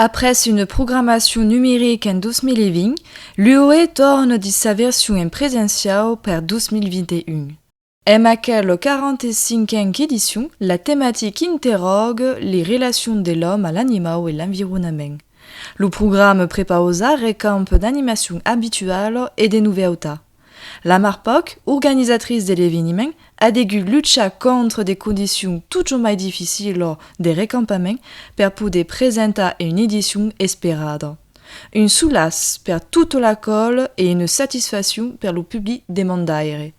Après une programmation numérique en 2020, l'UOE torne de sa version en présentiel pour 2021. Et marquée la 45e édition, la thématique interroge les relations de l'homme à l'animal et l'environnement. Le programme prépare récampe d'animation habituelle et de nouveautés. La Marpoc, organisatrice de l'événement, a dû lutter contre des conditions toujours plus difficiles des recampements pour pouvoir présenter une édition espérée. Une soulasse pour toute l'école et une satisfaction pour le public demandé.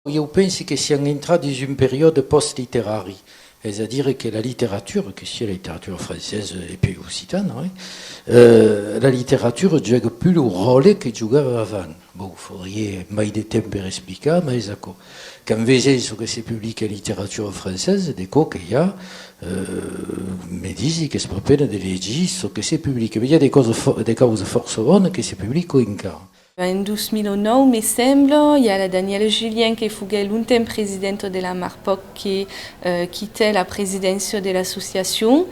Je pense que siamo entrati in une période post-littéraire, c'est-à-dire que la littérature, que sia la littérature française et puis occitane, la littérature joue plus le rôle que giocava avant. Bon, il faudrait mai de temps pour expliquer, mais ecco, quand vedo ce que c'est public la littérature française, dico qu'il y a, me disent que c'est pas peine de legger ce que c'est public. Mais il y a des causes force bonnes que c'est public encore. En 2009, me sembla, il y a la Danielle Julien qui fut longtemps présidente de la Marpoc qui quittait la présidence de l'association.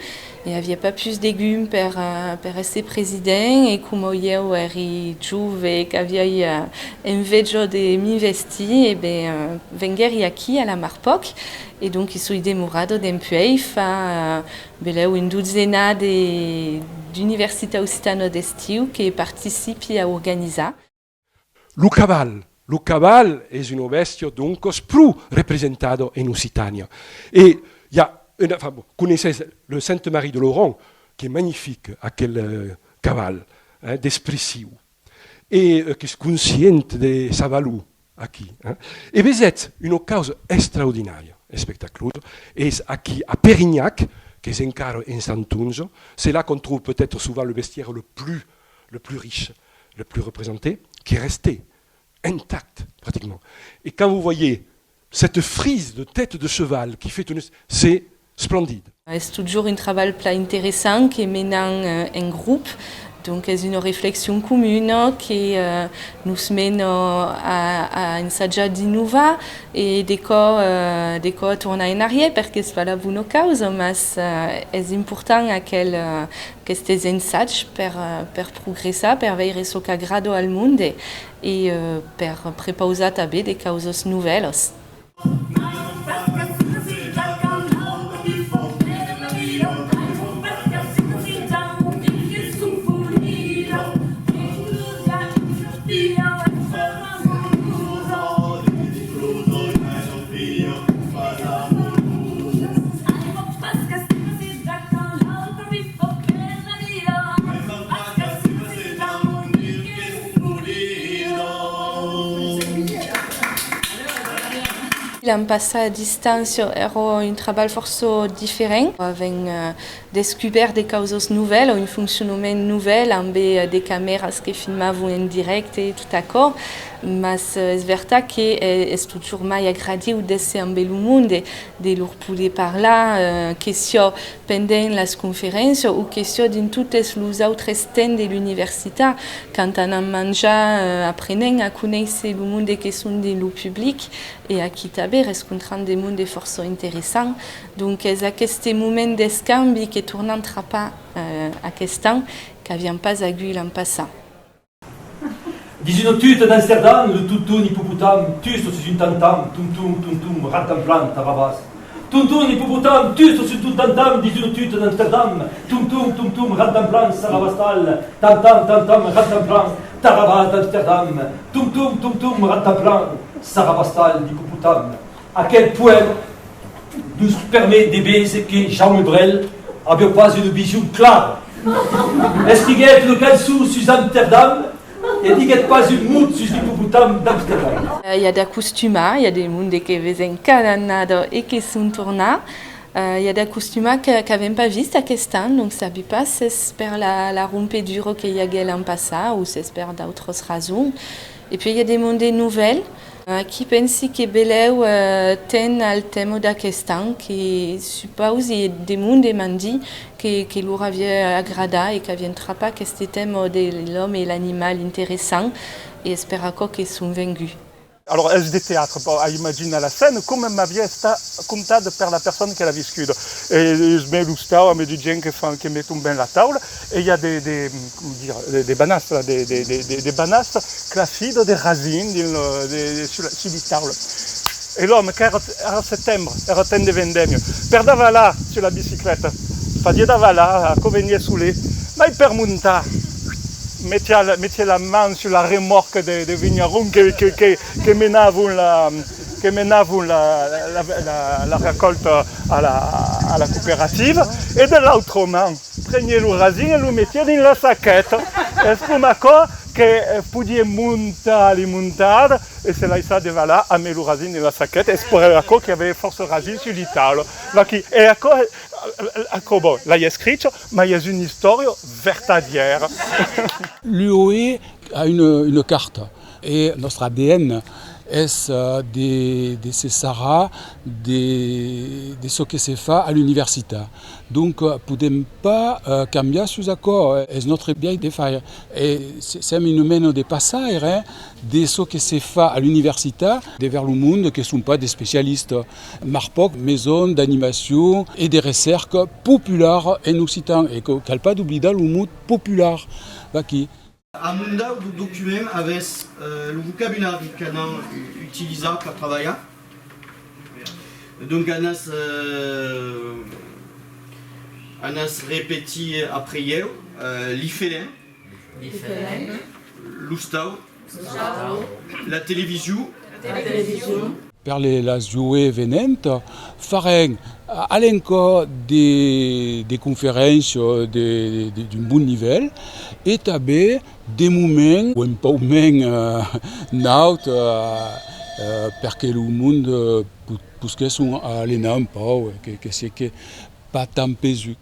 Il n'y avait pas plus de légumes pour rester président et comme je suis jeune et que j'avais envie de m'investir, et bien, venir ici à la Marpoc. Et donc, je suis demorado d'un peu une douzaine d'universités occitanes d'estiu qui participent à organiser. Le caval est une bestia donc plus représentée en Occitanie. Et il y a, vous connaissez le Sainte-Marie de Laurent, qui est magnifique, à quel caval, d'expressif, et qui est conscient de sa valeur ici. Et vous êtes une cause extraordinaire, spectacle, et à Pérignac, qui est encore en Santunzo, c'est là qu'on trouve peut-être souvent le bestiaire le plus riche, le plus représenté, qui est resté intact pratiquement. Et quand vous voyez cette frise de tête de cheval qui fait c'est splendide. C'est toujours un travail plus intéressant qui est maintenant en groupe. Donc c'est une réflexion commune qui nous mène à essayer d'innover et de tourner en arrière parce que ce n'est pas la bonne cause, mais c'est important que ces ensaios pour progresser, pour voir ce qui agrada au monde et pour préparer des causes nouvelles. L'an passé à distance era un travail fort différent, avec découvert des causes nouvelles, un fonctionnement nouvel, avec des caméras qui filmaient en direct et tout d'accord. Mais c'est vrai que c'est toujours plus agréable de se en bel monde, de leur pouvoir parler, que ce soit pendant les conférences ou que ce soit dans toutes les autres stands de l'université, quand on a mangé, apprenant à connaître le monde qui sont dans le public et à qui rencontrant des mondes fort intéressants. Donc, c'est ce moment d'escambi qui tourne en trapa à question qui n'avait pas eu l'an passé. Dis une tute d'Amsterdam, le toutou hippopotame, tu sur une tantam, tum, rantamplan, tarabas. Tuntum hippopotame, tu sur une tantam, dis une tute d'Amsterdam, tum, rantamplan, sarabastal, tantam, rantamplan, tarabas d'Amsterdam, tum, rantamplan, sarabastal, hippopotame. À quel point nous permet de baiser que Jean Brel n'avait pas une vision claire. Est-ce qu'il y a le cas sur Amsterdam? Il n'y a pas une moute sur l'hippopotame d'Amsterdam. Il y a des costumes, il y a des mondes qui viennent Canada et qui sont tournés. Il y a des costumes que n'avaient pas vu à question, donc ça ne pas s'espère la rompedure qu'il y a l'an passé ou s'espère d'autres raisons. Et puis il y a des mondes nouvelles qui pensent que Beleu tient le thème de la question, qui suppose qu'il y a des mondes mandis qui leur avaient agradé et qui avaient trappé ce thème de l'homme et l'animal intéressant et espèrent qu'ils sont vaincus. Alors, és de teatre, imagina la scène come m'havia contat per la persona che l'ha vissuto. E smello stavo, mi di gente che mettono ben la tavola, e il y a des banastres, des banastres classiques de racines sulla tavola. E l'uomo che era a settembre, era a tempo di vendemmia, perdeva là sulla bicicletta, faceva là, a venire su lì, ma per montare. Mettez la main sur la remorque des vignerons qui menavano la récolte à la coopérative, et de l'autre main, prenez le raisin et le mettez dans la saquette. Et c'est comme ça que vous pouvez monter, et c'est là ça de là, à mettre le raisin dans la saquette, et c'est pour ça qu'il y avait force raisin sur l'Italie. Et bon, là il y a scritto, mais il y a une histoire vertadière. L'UOE a une carte et notre ADN est de Cesara, de ce que se fait à l'université. Donc, nous ne pouvons pas changer ces accords, c'est notre bien de faire. Et c'est un phénomène de passage de ce que se fait à l'université vers le monde qui ne sont pas des spécialistes. Marpoc, maison d'animation et de recherche populaire en occitan. Et qu'il ne pas d'oublier le mot populaire. Amunda do document avec le vocabulaire qu'on a utilisé pour travailler. Donc on a répété après hier l'ifélin, l'oustau, la télévision. Per les jouets venentes, farem encore des conférences d'un bon niveau et també des moments un peu naut perquè le monde puisse aller un peu, que c'est pas tant pesant.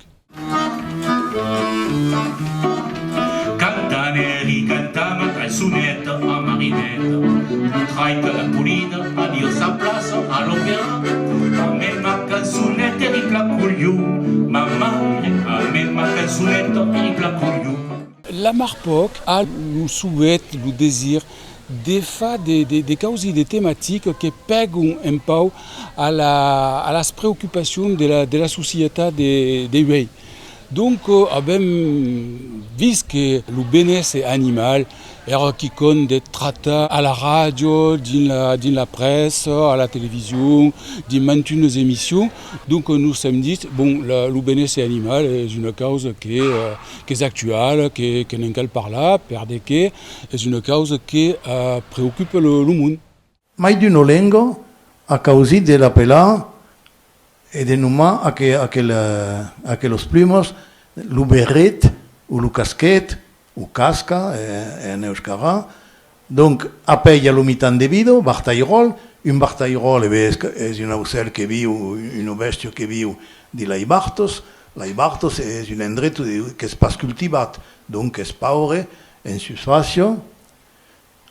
Cantaneri cantava tra il sonetto a marinetta, traita la pulida, adios a plaça, a l'opéra, a mesma canzonetta e riplaculio, mamma, a mesma canzonetta e riplaculio. La Marpoc a le souhait, le désir de faire des causes et des thématiques qui pègent un peu à la préoccupation de la société des Wei. Donc, abbiamo visto che le benessere animale era qui compte des traités à la radio, dans la presse, à la télévision, dans maintenues émissions. Donc, nous sommes dit, bon, le benessere animal est une cause qui est actuelle, qui n'est qu'elle par là, parce que c'est une cause qui préoccupe le monde. Mai di un lengo a causa della pelà e de numa a que los primos lo berret ou lo casquet ou casca en euskara. Donc apella lo mitan de vido, bartairol, un bartairol és un ocell que viu, un bestia que viu de l'Aibartos. L'Aibartos és un endret que és pas cultivat, donc és paure en susfacio.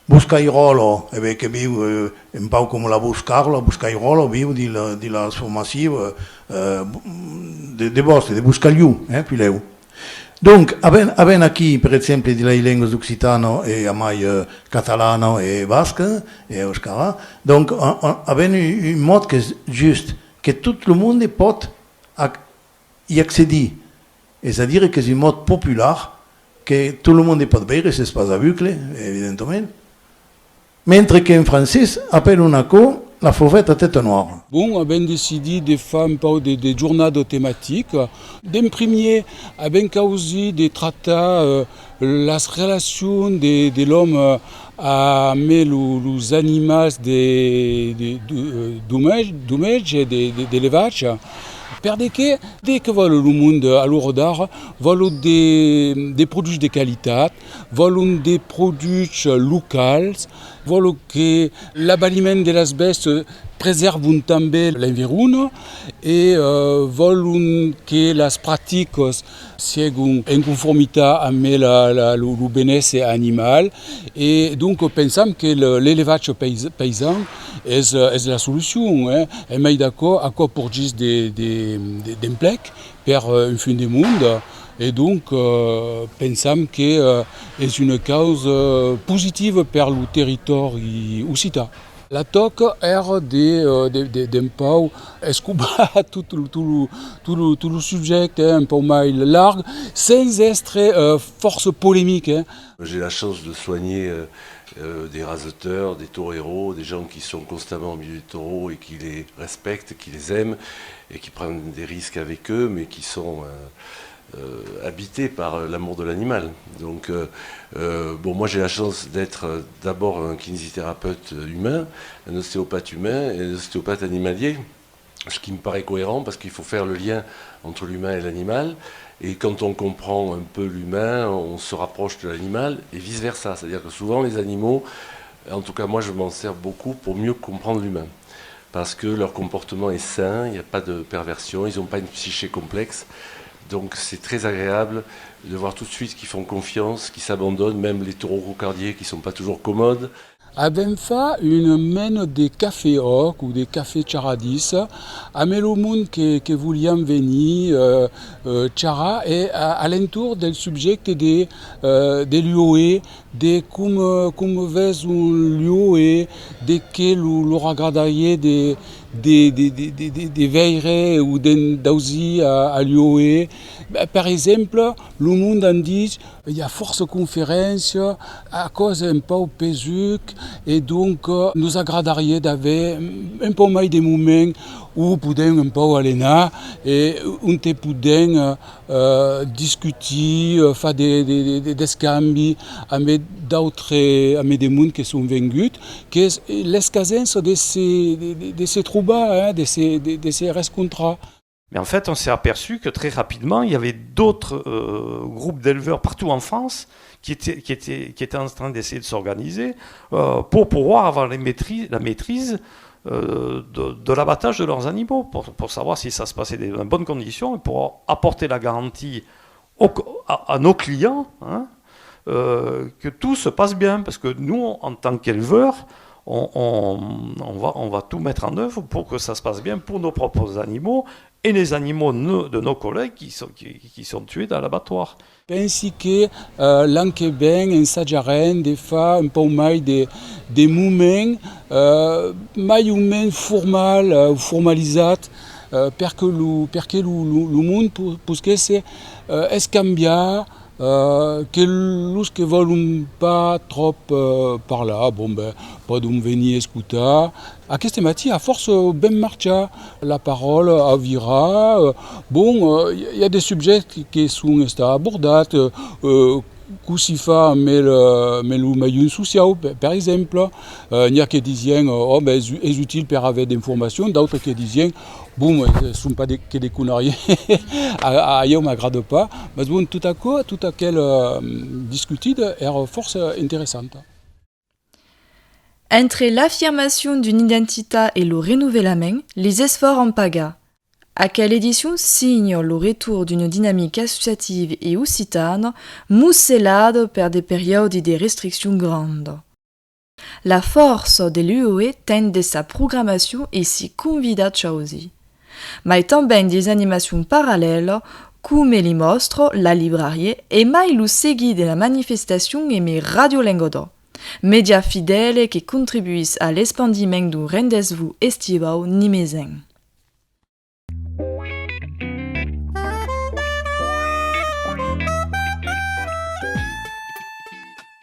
Buscairolo, che vive un po' come la Buscairolo vive di la formazione dei boschi, di Buscagliù, più leu. Donc, avendo qui, per esempio, di lingue occitano e amai catalano e basque e euskara, donc, avendo un modo che è giusto, che tutto il mondo può y accéder. C'est-à-dire che è un modo popolare, che tutto il mondo può vedere, se pas aveugle, evidentemente. Mentre che in francese, appelle una co la fauvette à tête noire. Bon, abbiamo décidé de faire un peu des journaux thématiques, d'imprimer, abbiamo causé des traités, la relation de l'homme avec les animaux d'hommes et d'élevage. Parce que dès que le monde à l'heure d'art, veulent des produits de qualité, veulent des produits locaux, veulent que l'abaliment de l'asbeste préserve també l'environnement et veulent que les pratiques soient en conformité avec le bien-être animal. Et donc pensons que l'élevage paysan est la solution. Et mais d'accord, à quoi pour juste des emplec pour un fin du monde. Et donc, pensons que c'est une cause positive pour le territoire occitan. La toc era d'un peu escubar tout le sujet, un peu plus large, sans être force polémique. J'ai la chance de soigner des raseteurs, des toreros, des gens qui sont constamment au milieu des taureaux et qui les respectent, qui les aiment et qui prennent des risques avec eux, mais qui sont habités par l'amour de l'animal. Donc, moi j'ai la chance d'être d'abord un kinésithérapeute humain, un ostéopathe humain et un ostéopathe animalier, ce qui me paraît cohérent parce qu'il faut faire le lien entre l'humain et l'animal. Et quand on comprend un peu l'humain, on se rapproche de l'animal et vice-versa. C'est-à-dire que souvent les animaux, en tout cas moi je m'en sers beaucoup pour mieux comprendre l'humain. Parce que leur comportement est sain, il n'y a pas de perversion, ils n'ont pas une psyché complexe. Donc c'est très agréable de voir tout de suite qu'ils font confiance, qu'ils s'abandonnent, même les taureaux roucardiers qui ne sont pas toujours commodes. Abbiamo fatto une mène des cafés hoc ou des cafés charadis. A me le monde que vogliamo venire chara et à l'entour del sujet de l'UOE, de come ves un l'UOE, de che lo raggradaie de veire ou d'ausi à l'UOE. Per exemple, le monde en dit il y a force conférence à cause un peu pesuc et donc nous agradaria d'avoir un peu plus de moments où podem un peu aller et on te podem discuter, faire des scambi avec d'autres, avec des mondes qui sont venus, que l'escasence de ces troubles, de ces rencontres. Mais en fait, on s'est aperçu que très rapidement, il y avait d'autres groupes d'éleveurs partout en France qui étaient en train d'essayer de s'organiser pour pouvoir avoir la maîtrise de l'abattage de leurs animaux, pour savoir si ça se passait dans de bonnes conditions et pour apporter la garantie à nos clients que tout se passe bien. Parce que nous, en tant qu'éleveurs, on va tout mettre en œuvre pour que ça se passe bien pour nos propres animaux et les animaux de nos collègues qui sont tués dans l'abattoir. Penso que l'anche ben ensaggiarem de faire un peu mai de moments mai ou men formalizzat perché le monde possa scambiar que los que volen pas trop parlar, podem venir escutar. Aquest matí, a force ben marxar, la parole avira. Il y a des sujets qui sont abordats, que si fa amb el maillon social, per exemple. N'hi ha que diuen és útil per haver d'informació, d'autres que diuen ne sont pas que des conneries, allò m'agrada pas. Mais tout aquel discutit era força interessant. Entre l'affirmation d'une identité et le renouvellement, les esforços en paga. À quelle édition signe le retour d'une dynamique associative et occitane, musselade par des périodes de restrictions grandes. La force de l'UOE tend de sa programmation et s'y convida aussi. Mais também des animations parallèles, come li mostro la librarie et mai lo segui de la manifestation et mes Radio Lengodo, média fidèle qui contribuissent à l'expandiment du rendez-vous estival nimezen.